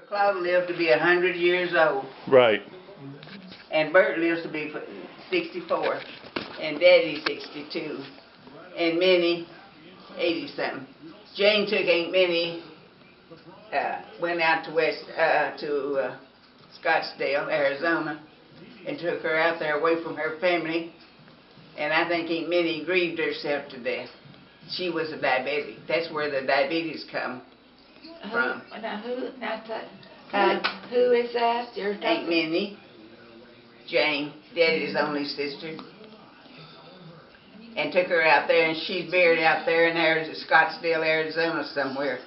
Claude lived to be 100 years old. Right. And Bert lives to be 64. And Daddy 62. And Minnie 80-something. Jane took Aunt Minnie, went out to Scottsdale, Arizona, and took her out there away from her family. And I think Aunt Minnie grieved herself to death. She was a diabetic. That's where the diabetes come from. Who is that? Your Aunt Minnie, Jane, Daddy's only sister. And took her out there, and she's buried out there in Scottsdale, Arizona somewhere.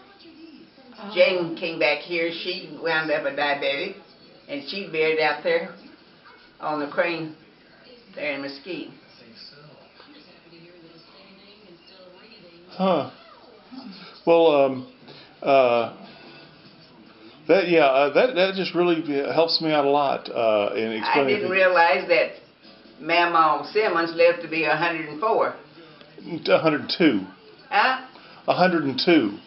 Oh. Jane came back here. She wound up a diabetic, and she's buried out there on the Crane there in Mesquite. Huh. Well, that just really helps me out a lot in explaining. I didn't realize that Mama Simmons lived to be 104. 102. Huh? 102.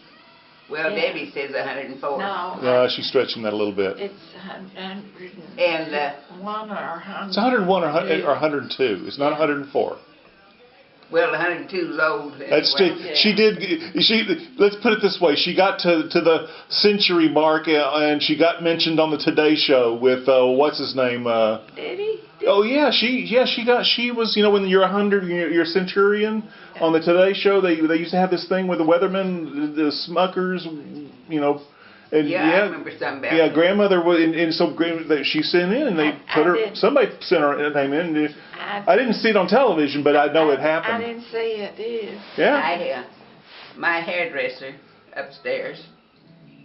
Well, Yeah. Debbie says 104. No, She's stretching that a little bit. it's 101 And or 100. It's 101 or 102. It's not 104. well, 102 is old. That's Anyway. let's put it this way. She got to the century mark and she got mentioned on the Today Show with what's his name? Did he? Oh yeah, she was, when you're 100, you're a centurion. On the Today Show, they used to have this thing with the weathermen, the Smuckers, and Yeah, I remember something about yeah, it. grandmother was, and so she sent in, and they put her. Somebody sent her name in. I didn't see it on television, but I know it happened. I didn't see it, did you? Yeah. My hairdresser upstairs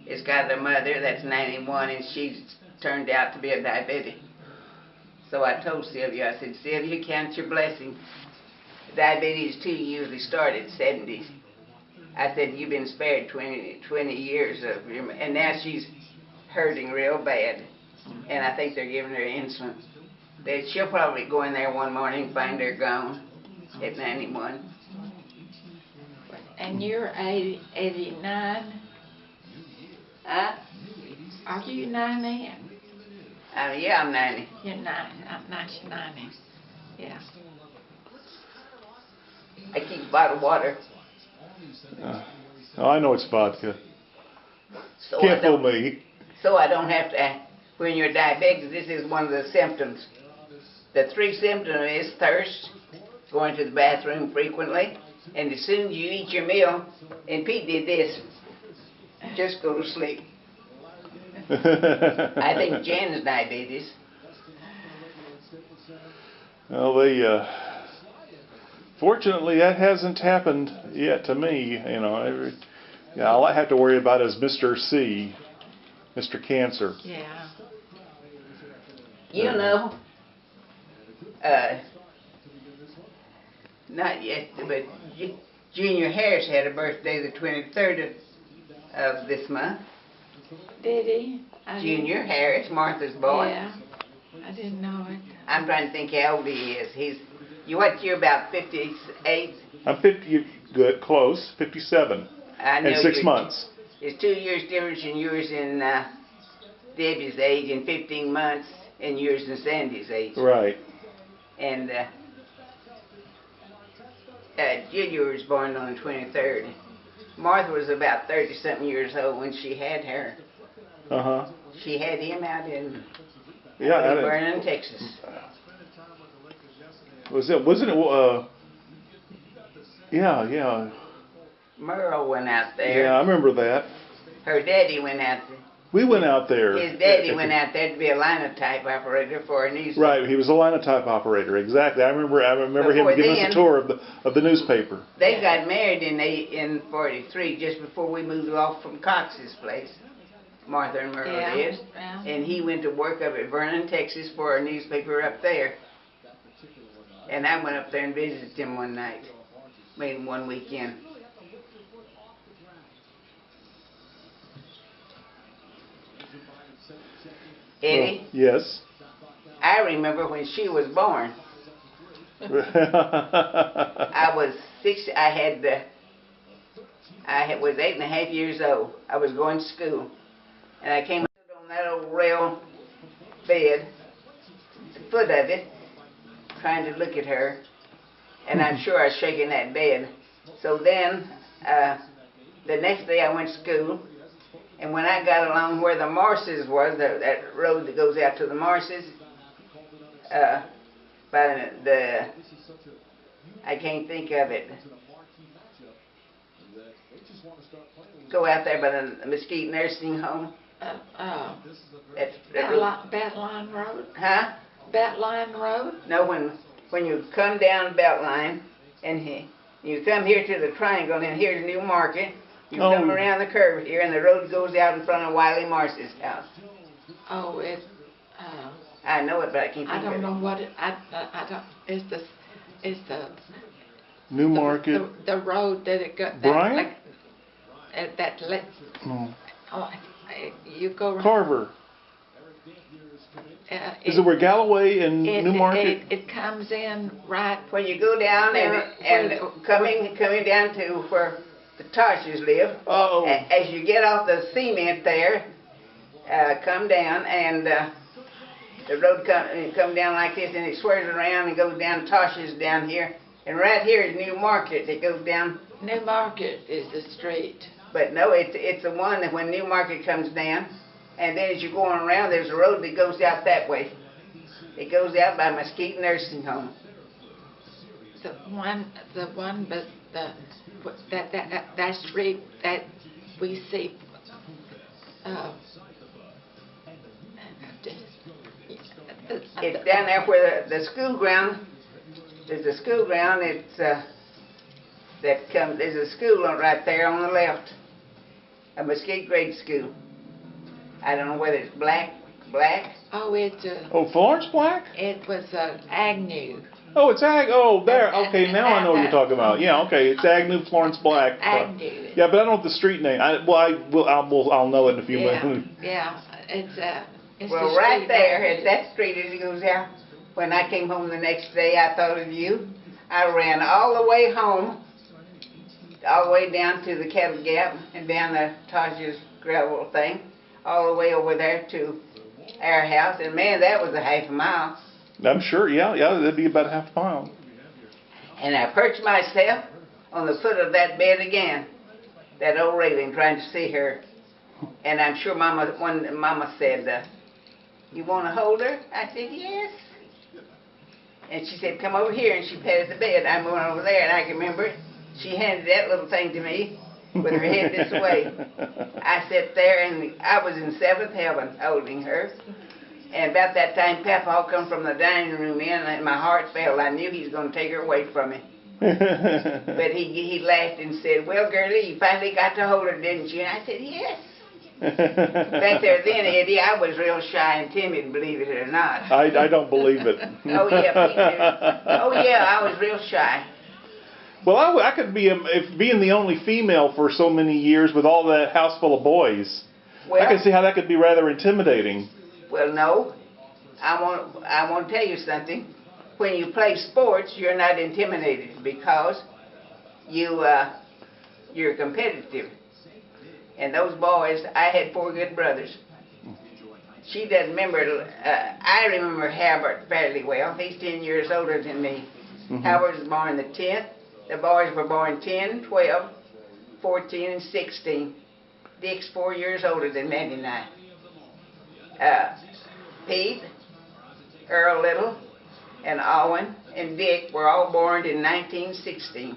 has got a mother that's 91, and she's turned out to be a diabetic. So I told Sylvia, I said, Sylvia, count your blessings. Diabetes too usually start at 70s. I said, you've been spared 20 years of your, and now she's hurting real bad. And I think they're giving her insulin. She'll probably go in there one morning and find her gone at 91. And you're 89? Huh? Are you 90? Yeah, I'm 90. You're 90. I'm 90. Yeah. I keep a bottle of water. I know it's vodka. So Can't fool me. So I don't have to, when you're diabetic, this is one of the symptoms. The 3 symptoms is thirst, going to the bathroom frequently, and as soon as you eat your meal, and Pete did this, just go to sleep. I think Jan's diabetes. Well, fortunately, that hasn't happened yet to me. All I have to worry about is Mr. C, Mr. Cancer. Yeah. You know, not yet, but Junior Harris had a birthday the 23rd of this month. Did he? Junior Harris, Martha's boy. Yeah. I didn't know it. I'm trying to think how old he is. You're about 58? I'm 50, good, close, 57, I know and 6 months. It's 2 years difference in yours and Debbie's age, and 15 months in yours and Sandy's age. Right. And Junior was born on the 23rd. Martha was about 30-something years old when she had her. Uh-huh. She had him out in Vernon, Texas. Wasn't it, yeah. Merle went out there. Yeah, I remember that. Her daddy went out there. We went out there. His daddy went out there to be a linotype operator for a newspaper. Right, he was a linotype operator, exactly. I remember him giving us a tour of the newspaper. They got married in 43, just before we moved off from Cox's place. Martha and Merle did. Yeah. And he went to work up at Vernon, Texas for a newspaper up there. And I went up there and visited him one night. One weekend. Eddie? Well, yes. I remember when she was born. I was 6. I was 8.5 years old. I was going to school, and I came out on that old rail bed, the foot of it, trying to look at her, and I'm sure I was shaking that bed. So then, the next day I went to school, and when I got along where the marshes was, that road that goes out to the marshes, by the, I can't think of it, go out there by the Mesquite nursing home. Beltline Road? Huh? Beltline Road? No, when you come down Beltline, and you come here to the triangle, and here's New Market, you come around the curve here, and the road goes out in front of Wiley Marsh's house. Oh, I know it, but I can't think of it. I don't know what it, I don't, it's the New Market. The road that it got. Bryant? You go around. Carver. Is it where Galloway and New Market? It comes in right when you go down and coming down to where the Toshes live. Oh. As you get off the cement there, come down and the road come down like this, and it swerves around and goes down Toshes down here. And right here is New Market. It goes down. New Market is the street. But no, it's the one that when New Market comes down, and then as you're going around, there's a road that goes out that way. It goes out by Mesquite Nursing Home. The one, but that street that we see. It's down there where the school ground. There's a school ground. It's there's a school right there on the left. A Mesquite grade school. I don't know whether it's black. Oh, it's Florence Black? It was Agnew. Oh, it's there. Okay, now I know what you're talking about. Yeah, okay, it's Agnew, Florence Black. Agnew. Yeah, but I don't know the street name. I'll know it in a few minutes. Yeah, it's well, right there at that street as it goes out. When I came home the next day, I thought of you. I ran all the way home, all the way down to the Cattle Gap and down the Taj's gravel thing, all the way over there to our house. And man, that was a half a mile. I'm sure, yeah, that'd be about a half a mile. And I perched myself on the foot of that bed again, that old railing, trying to see her. And I'm sure Mama said, "You want to hold her?" I said, "Yes." And she said, "Come over here," and she patted the bed. I went over there, and I can remember it. She handed that little thing to me with her head this way. I sat there, and I was in seventh heaven holding her. And about that time, Papa come from the dining room in, and my heart fell. I knew he was going to take her away from me. But he laughed and said, "Well, girlie, you finally got to hold her, didn't you?" And I said, "Yes." Back there then, Eddie, I was real shy and timid, believe it or not. I don't believe it. Oh, yeah, me too. Oh, yeah, I was real shy. Well, I could be, if being the only female for so many years with all that house full of boys, well, I can see how that could be rather intimidating. Well, no. I want to tell you something. When you play sports, you're not intimidated because you're competitive. And those boys, I had 4 good brothers. She doesn't remember, I remember Halbert fairly well. He's 10 years older than me. Mm-hmm. Halbert was born the 10th. The boys were born 10, 12, 14, and 16. Dick's 4 years older than Maddie and I. Pete, Earl Little, and Owen, and Dick were all born in 1916.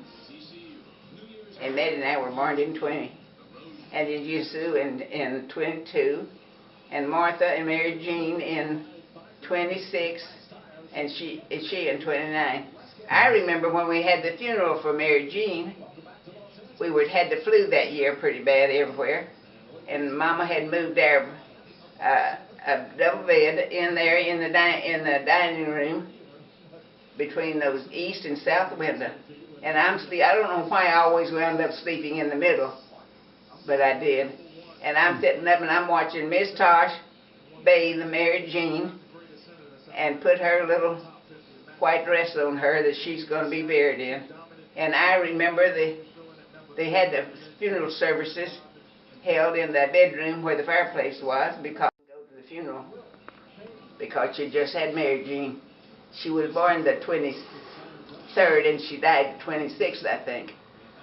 And Maddie and I were born in 20. And then Yusu in 22, and Martha and Mary Jean in 26, and she in 29. I remember when we had the funeral for Mary Jean, we had the flu that year pretty bad everywhere, and Mama had moved our a double bed in there in the dining room between those east and south window. And I don't know why I always wound up sleeping in the middle. But I did. And I'm sitting up and I'm watching Miss Tosh bathe Mary Jean and put her little white dress on her that she's going to be buried in. And I remember they had the funeral services held in the bedroom where the fireplace was, because go to funeral because she just had Mary Jean. She was born the 23rd and she died the 26th, I think.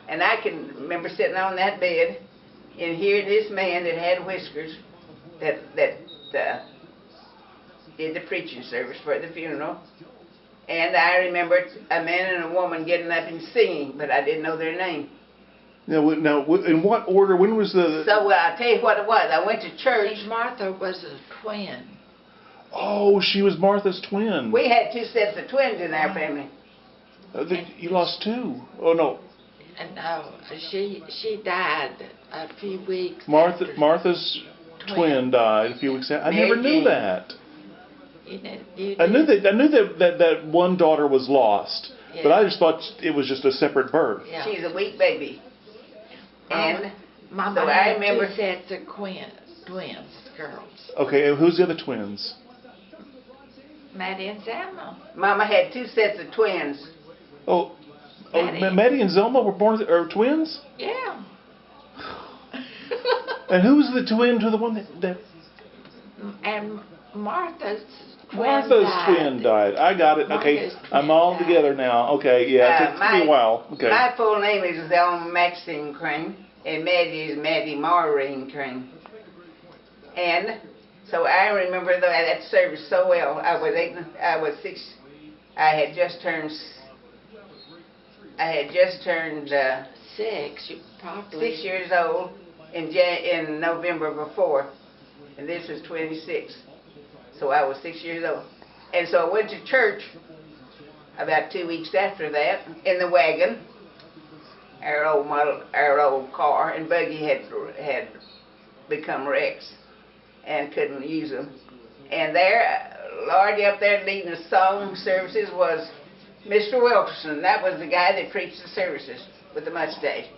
And I can remember sitting on that bed and hearing this man that had whiskers that did the preaching service for the funeral. And I remember a man and a woman getting up and singing, but I didn't know their name. Now, in what order? When was the? So I'll tell you what it was. I went to church. Martha was a twin. Oh, she was Martha's twin. We had 2 sets of twins in our family. You lost 2. Oh no. And no, she died a few weeks. Martha's twin died a few weeks after. I never knew that. I knew that one daughter was lost, yeah. but I just thought it was just a separate birth. Yeah. She's a weak baby. And Mama so had I remember 2 sets of twins, girls. Okay, and who's the other twins? Maddie and Zelma. Mama had 2 sets of twins. Maddie and Zelma were born twins? Yeah. And who was the twin to the one that And Martha's twin died. I got it. Okay, I'm all together now. Okay, yeah, it took me a while. Okay. My full name is Zelma Maxine Crane, and Maddie is Maddie Maureen Crane. And so I remember that service so well. I was 6. I had just turned 6. You probably 6 years old in November before, and this was 26. So I was 6 years old. And so I went to church about 2 weeks after that in the wagon. Our old car and buggy had become wrecks and couldn't use them. And there, Lordy up there leading the song services was Mr. Wilkerson. That was the guy that preached the services with the mustache.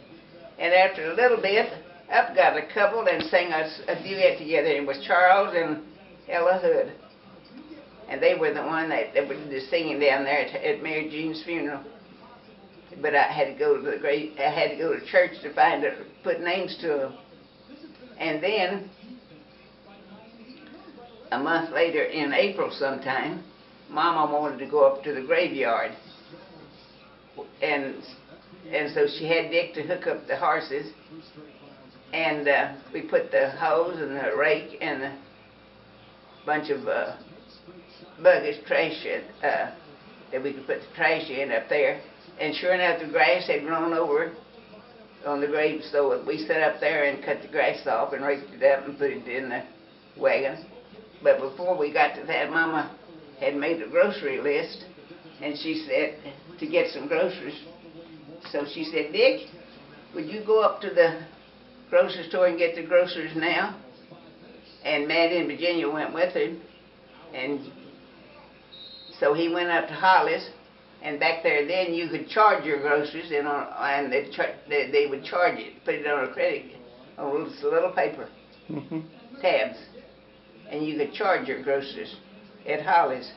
And after a little bit, up got a couple and sang a duet together. It was Charles and Ella Hood. And they were the one that were the singing down there at Mary Jean's funeral. But I had to go to church to put names to them. And then a month later, in April sometime, Mama wanted to go up to the graveyard. And so she had Dick to hook up the horses. And we put the hose and the rake and a bunch of buggish trash that we could put the trash in up there. And sure enough, the grass had grown over on the grave, so we sat up there and cut the grass off and raked it up and put it in the wagon. But before we got to that, Mama had made a grocery list, and she said to get some groceries. So she said, Dick, would you go up to the grocery store and get the groceries now? And Maddie and Virginia went with her, and so he went up to Hollis. And back there, then you could charge your groceries, and they would charge it, put it on a credit, on a little paper, tabs, and you could charge your groceries at Hollis.